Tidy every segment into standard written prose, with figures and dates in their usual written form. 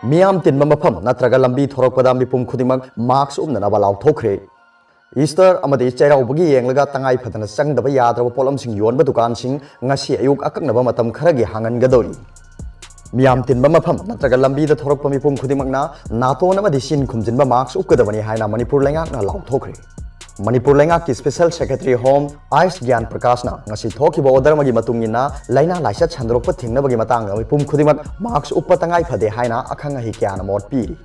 मियाम तिनबा मफम नत्रगा लंबी थोरकपदा मिपुम खुदिमक मास्क उपननबा लाउथोखरे ईस्टर अमदी चैराउबगी येंगलगा तंगाई फदना चंगदबा याद्रबा पोलमसिंग योनबा दुकानसिंग ngasi ayuk akaknaba matam kharagi hangangadori मियाम तिनबा मफम नत्रगा लंबीदा थोरकपा मिपुम खुदिमकना नातोन अमदी सिन खुमजिनबा मास्क उपगदबनी हाइना मणिपुर लैंगाकना लाउथोखरे मणिपुर लैंगाक की स्पेशल सेक्रेटरी होम आइस ज्ञान प्रकाशना ngasi थोखिबा ऑर्डर मगी मतुंगिना लाइना लाइचत छंदरोकपा थिंगनबगी मतंग मिपुम खुदिमक मास्क उपपा तंगाई फदे हाइना अखंग हि क्यान मोट पीरी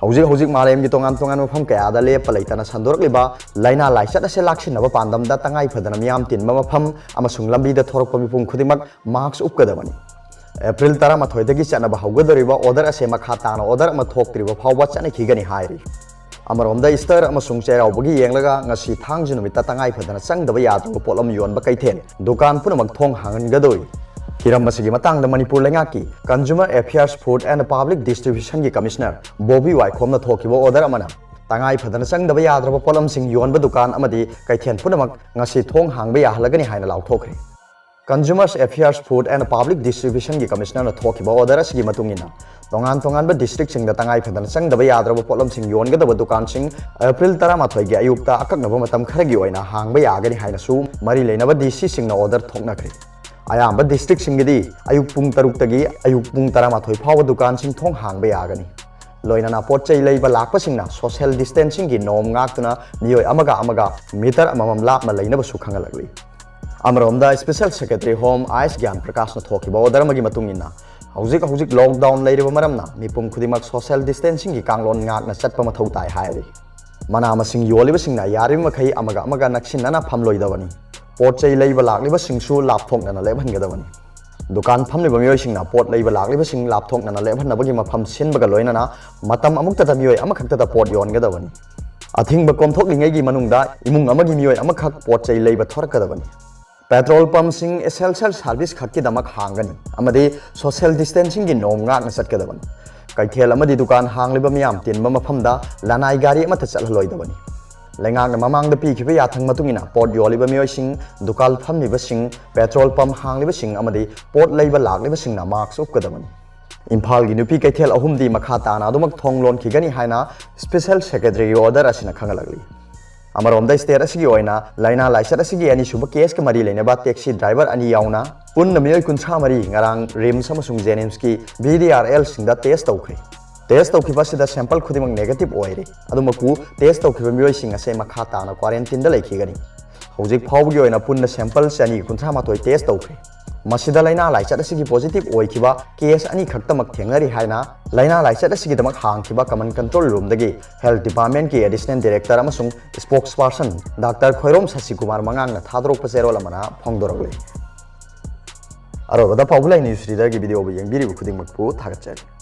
हौजिक हौजिक मालेम की तोंगान तोंगान मफम कयादा लेप लैतना छंदोरकलिबा लाइना लाइचत असे लाक्सिनबा पांदमदा तंगाई फदना मियाम तिनबा मफम अमसुंग लंबीदा थोरकपा मिपुम खुदिमक मास्क उपगदबनी एप्रिल 13 चनबा हौगदरिबा ऑर्डर असे मखा ताना ऑर्डर अमा थोक्त्रिबा फावबा चनखिगनी हाइरी अमरोमदा ईस्टर अमसुंग चैराउबगी येंगलगा ngasi थांगजु नुमिता तंगाई फदना चंगदबा याद्रबा पोलम योनबा कैथेन दुकान पुनमक थोंग हांगनगदोई हिरम मसिगी मतंगदा मणिपुर लैंगाकी consumer affairs food and public distribution की कमिश्नर बॉबी वाइखोमना थोकिबा ऑर्डर अमना तंगाई फदना चंगदबा याद्रबा पोलमसिंग योनबा दुकान अमदी कैथेन पुनमक ngasi थोंग हांगबा याहलगनी हाइना लाउथोखरे consumers affairs food and public distribution की कमिश्नर थोकिबा ऑर्डर असिगी मतुंगिना तोंगान तोंगान डिस्ट्रिक्ट सिंग तंगाई फदना चंगदबा याद्रबा पोलम सिंग योनगदबा दुकान सिंग एप्रिल 13 की अयुक्ता अकक्नबा मतम खरगी ओइना हांगबा यागनी हाइनासु मरी लेनबा डीसी सिंगना ऑर्डर थोकनखरे अयाबा डिस्ट्रिक्ट सिंगदी अयुक पुंग 3 तगी अयुक पुंग 13 फाव दुकान सिंग थोंग हांगबा यागनी लोइना पोट-चei लेबा लाकपसिंगना सोशल डिस्टेंसिंग की नोम गाक्तुना मियोय अमगा अमगा मीटर अममम लापमा लेनबसु खंगलगली अमरोमदा स्पेशल सेक्रेटरी होम आइस ज्ञान प्रकाश थोकिबा ऑर्डर मगी मतुंगिना हौजिक हौजिक लॉकडाउन लेरिबा मरमना मिपुम खुदिमक सोशल डिस्टेंसिंग की कांगलोन गाकना चटपा मथौ ताय हायरि मना मसिंग योलिबसिंगना यारिबा मखै अमगा अमगा नक्सिनना फमलोइदबनी पोट-चei लेबा लाक्लिबसिंगसु लापथोकना लेबहनगदबनी दुकान फमलिबा मियोयसिंगना पोट लेबा लाक्लिबसिंग लापथोकना लेबहनबगी मफम सिनबगा लोइनना मतम अमुक्तदा मियोय अमखक्तदा पोट योनगदबनी अथिंगबा कोमथोकलिंगैगी मनुंगदा इमुंग अमगी मियोय अमखक पोट-चei लेबा थोरकदबनी पेट्रोल पंप सिंग एसेंशियल सर्विस खक्कीदमक हांगनी अमदी सोशल डिस्टेंसिंग की नोम गाकना चटकदबनी कैथेल अमदी दुकान हांगलिबा मियाम तिनबा मफमदा लानाई गाड़ी अमता चलहलोइदबनी लैंगांगना ममांगदा पीखिबा याथंग मतुंगिना पोट योलिबा मियोयसिंग दुकान फमलिबसिंग पेट्रोल पंप हांगलिबसिंग अमदी पोट लेबा लाक्लिबसिंगना मास्क उपगदबनी इम्फाल की नुपी कैथेल अहुमदी मखा ताना अदुमक थोंगलोन खिगनी हाइना स्पेशल सेक्रेटरी ऑर्डर असिना खंगलगली अमरोमदा स्टेट असिगी ओइना लाइना लाइचत असिगी अनि सुब केस के मरी लेनेबा टैक्सी ड्राइवर अनि याउना पुन्न मियोय कुंथा मरी ngarang रिम्स अमसुंग जेनिम्स की VDRL सिंगदा टेस्ट तौखिबा सिदा सैंपल खुदिमक नेगेटिव ओइरे अदुमकु टेस्ट तौखिबा मियोय सिंग असे मखा ताना क्वारंटाइन दा लेखिगनी हौजिक फावबगी ओइना पुन्न सैंपल सनी कुंथा मातोय टेस्ट तौखरे मसिदा लाइना लाइचत असिगी पॉजिटिव ओइखिबा केस अनि खक्तमक थेंगरी हाइना लाइना लाइचत असिगी दमक हांगखिबा कमन कंट्रोल रूम दगी हेल्थ डिपार्टमेंट की एडिशनल डायरेक्टर अमसुंग spokesperson doctor Khoirom Shashi Kumar मंगांगना थादरोक पसेरोल अमना फोंगदोरगले अरोबदा पावुलाई न्यूज रीडर की वीडियो बयंग बिरिबु खुदिंगमकपु थागतचरी।